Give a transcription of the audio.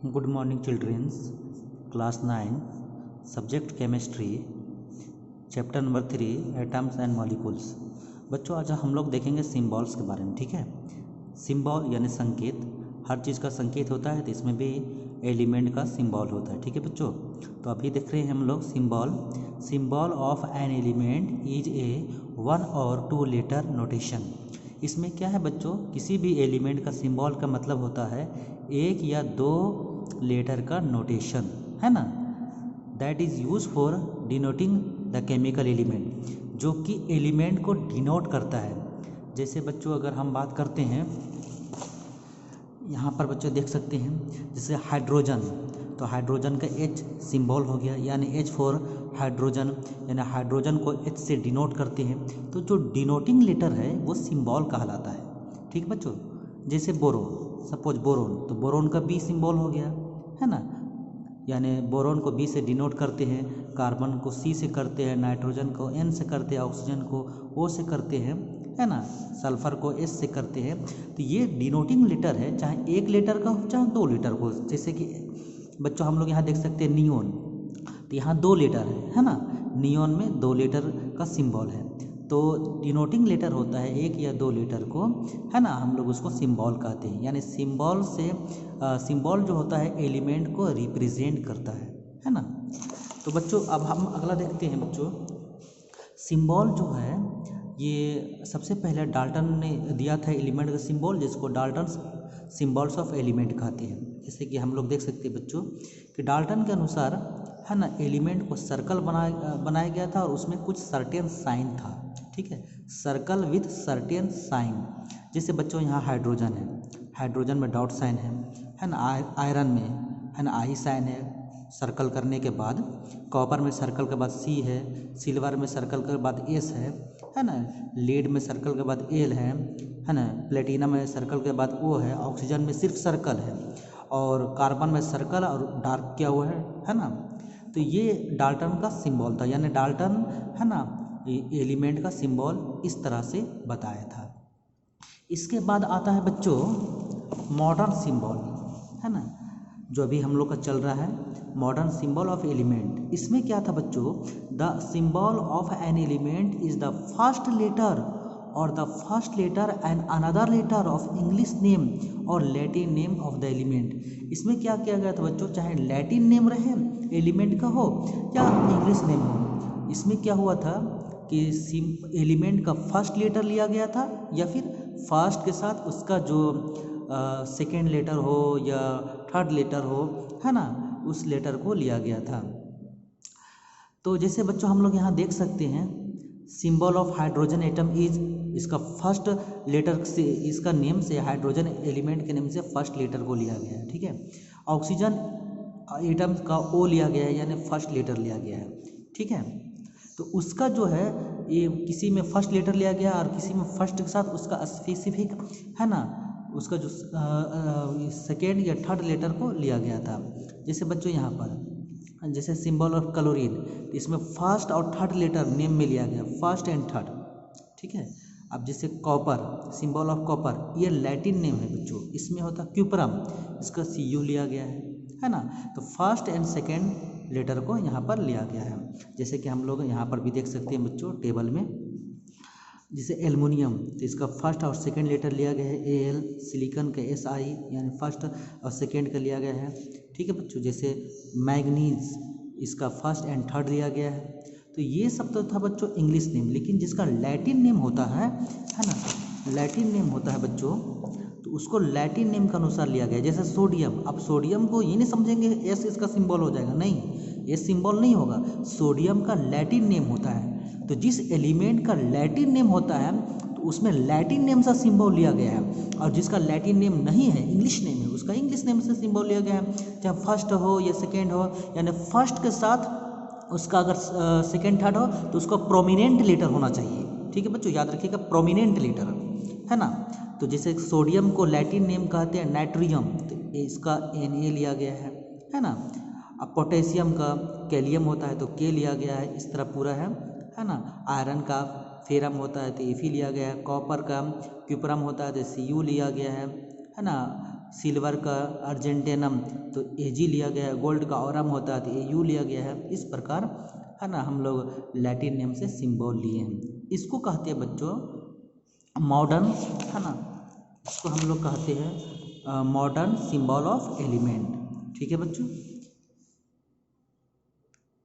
Good morning childrens. Class 9 subject chemistry, chapter number 3 atoms and molecules. बच्चों आज हम लोग देखेंगे सिम्बॉल्स के बारे में। ठीक है, सिम्बॉल यानी संकेत, हर चीज़ का संकेत होता है तो इसमें भी एलिमेंट का सिम्बॉल होता है। ठीक है बच्चों, तो अभी देख रहे हैं हम लोग symbol of an element is a 1 और 2 लेटर नोटेशन। इसमें क्या है बच्चों, किसी भी एलिमेंट का सिंबल का मतलब होता है एक या दो लेटर का नोटेशन, है ना। That is use for denoting the chemical element, जो कि एलिमेंट को डिनोट करता है। जैसे बच्चों अगर हम बात करते हैं, यहाँ पर बच्चों देख सकते हैं जैसे हाइड्रोजन, तो हाइड्रोजन का H सिंबल हो गया, यानी H फॉर हाइड्रोजन, यानी हाइड्रोजन को H से डिनोट करते हैं। तो जो डिनोटिंग लेटर है वो सिंबल कहलाता है। ठीक बच्चों, जैसे बोरोन, सपोज बोरोन, तो बोरोन का B सिंबल हो गया, है ना, यानी बोरोन को B से डिनोट करते हैं, कार्बन को C से करते हैं, नाइट्रोजन को N से करते हैं, ऑक्सीजन को O से करते हैं, है ना, सल्फर को S से करते हैं। तो ये डिनोटिंग लेटर है, चाहे एक लेटर का हो चाहे 2 लेटर को। जैसे कि बच्चों हम लोग यहाँ देख सकते हैं नियोन, तो यहाँ 2 लेटर है ना, नियोन में 2 लेटर का सिंबल है। तो डिनोटिंग लेटर होता है 1 या 2 लेटर को, है ना, हम लोग उसको सिंबल कहते हैं। यानी सिंबल से सिंबल जो होता है एलिमेंट को रिप्रेजेंट करता है ना। तो बच्चों अब हम अगला देखते हैं बच्चों, सिंबल जो है ये सबसे पहले डाल्टन ने दिया था एलिमेंट का सिंबल, जिसको डाल्टन सिंबल्स ऑफ एलिमेंट कहते हैं। जैसे कि हम लोग देख सकते हैं बच्चों कि डाल्टन के अनुसार, है ना, एलिमेंट को सर्कल बनाया गया था और उसमें कुछ सर्टेन साइन था। ठीक है, सर्कल विथ सर्टेन साइन। जैसे बच्चों यहाँ हाइड्रोजन है, हाइड्रोजन में डॉट साइन है ना, आयरन में, है ना, आई साइन है सर्कल करने के बाद, कॉपर में सर्कल के बाद C है, सिल्वर में सर्कल के बाद S है ना, लीड में सर्कल के बाद L है ना, प्लेटिनम में सर्कल के बाद O है, ऑक्सीजन में सिर्फ सर्कल है, और कार्बन में सर्कल और डार्क किया हुआ है ना। तो ये डाल्टन का सिंबल था, यानी डाल्टन, है ना, एलिमेंट का सिंबल इस तरह से बताया था। इसके बाद आता है बच्चों मॉडर्न सिंबल, है ना, जो अभी हम लोग का चल रहा है मॉडर्न सिंबल ऑफ एलिमेंट। इसमें क्या था बच्चों, the symbol of an element is the first letter और the first letter and another letter of English name और Latin name of the element. इसमें क्या किया गया था बच्चों, चाहे लैटिन नेम रहे एलिमेंट का हो या इंग्लिश नेम हो, इसमें क्या हुआ था कि एलिमेंट का फर्स्ट लेटर लिया गया था, या फिर फर्स्ट के साथ उसका जो सेकेंड लेटर हो या थर्ड लेटर हो, है ना, उस लेटर को लिया गया था। तो जैसे बच्चों हम लोग यहाँ देख सकते हैं symbol of hydrogen atom is, इसका फर्स्ट लेटर से, इसका नेम से, हाइड्रोजन एलिमेंट के नेम से फर्स्ट लेटर को लिया गया है। ठीक है, ऑक्सीजन एटम का O लिया गया है, यानी फर्स्ट लेटर लिया गया है। ठीक है, तो उसका जो है ये किसी में फर्स्ट लेटर लिया गया और किसी में फर्स्ट के साथ उसका स्पेसिफिक, है ना, उसका जो सेकेंड या थर्ड लेटर को लिया गया था। जैसे बच्चों यहाँ पर जैसे सिंबल ऑफ क्लोरीन, तो इसमें फर्स्ट और थर्ड लेटर नेम में लिया गया, फर्स्ट एंड थर्ड। ठीक है, अब जैसे कॉपर, सिंबल ऑफ कॉपर, ये लैटिन नेम है बच्चों, इसमें होता क्यूपरम, इसका Cu लिया गया है ना। तो फर्स्ट एंड सेकेंड लेटर को यहाँ पर लिया गया है। जैसे कि हम लोग यहाँ पर भी देख सकते हैं बच्चों टेबल में, जैसे एल्युमिनियम, तो इसका फर्स्ट और सेकंड लेटर लिया गया है Al, सिलिकॉन का Si, यानी फर्स्ट और सेकंड का लिया गया है। ठीक है बच्चों, जैसे मैग्नीज, इसका फर्स्ट एंड थर्ड लिया गया है। तो ये सब तो था बच्चों इंग्लिश नेम, लेकिन जिसका लैटिन नेम होता है ना, लैटिन नेम होता है बच्चों, तो उसको लैटिन नेम के अनुसार लिया गया। जैसे सोडियम, अब सोडियम को ये नहीं समझेंगे S इसका सिंबल हो जाएगा, नहीं, S सिंबल नहीं होगा, सोडियम का लैटिन नेम होता है। तो जिस एलिमेंट का लैटिन नेम होता है तो उसमें लैटिन नेम से सिंबल लिया गया है, और जिसका लैटिन नेम नहीं है, इंग्लिश नेम है, उसका इंग्लिश नेम से सिंबल लिया गया है। चाहे फर्स्ट हो या सेकेंड हो, यानी फर्स्ट के साथ उसका अगर सेकेंड थर्ड हो तो उसका प्रोमिनेंट लेटर होना चाहिए। ठीक है बच्चों, याद रखिएगा प्रोमिनेंट लेटर, है ना। तो जैसे सोडियम को लैटिन नेम कहते हैं नाइट्रियम, तो इसका Na लिया गया है ना। अब पोटेशियम का कैलियम होता है तो K लिया गया है, इस तरह पूरा है ना। आयरन का फेरम होता है तो Fe लिया गया है, कॉपर का क्यूपरम होता है तो Cu लिया गया है ना। सिल्वर का अर्जेंटेनम तो एजी लिया गया है, गोल्ड का ऑरम होता है तो एयू लिया गया है। इस प्रकार है ना हम लोग लैटिन नेम से सिंबल लिए हैं। इसको कहते हैं बच्चों मॉडर्न, है ना, इसको हम लोग कहते हैं मॉडर्न सिंबल ऑफ एलिमेंट। ठीक है बच्चों।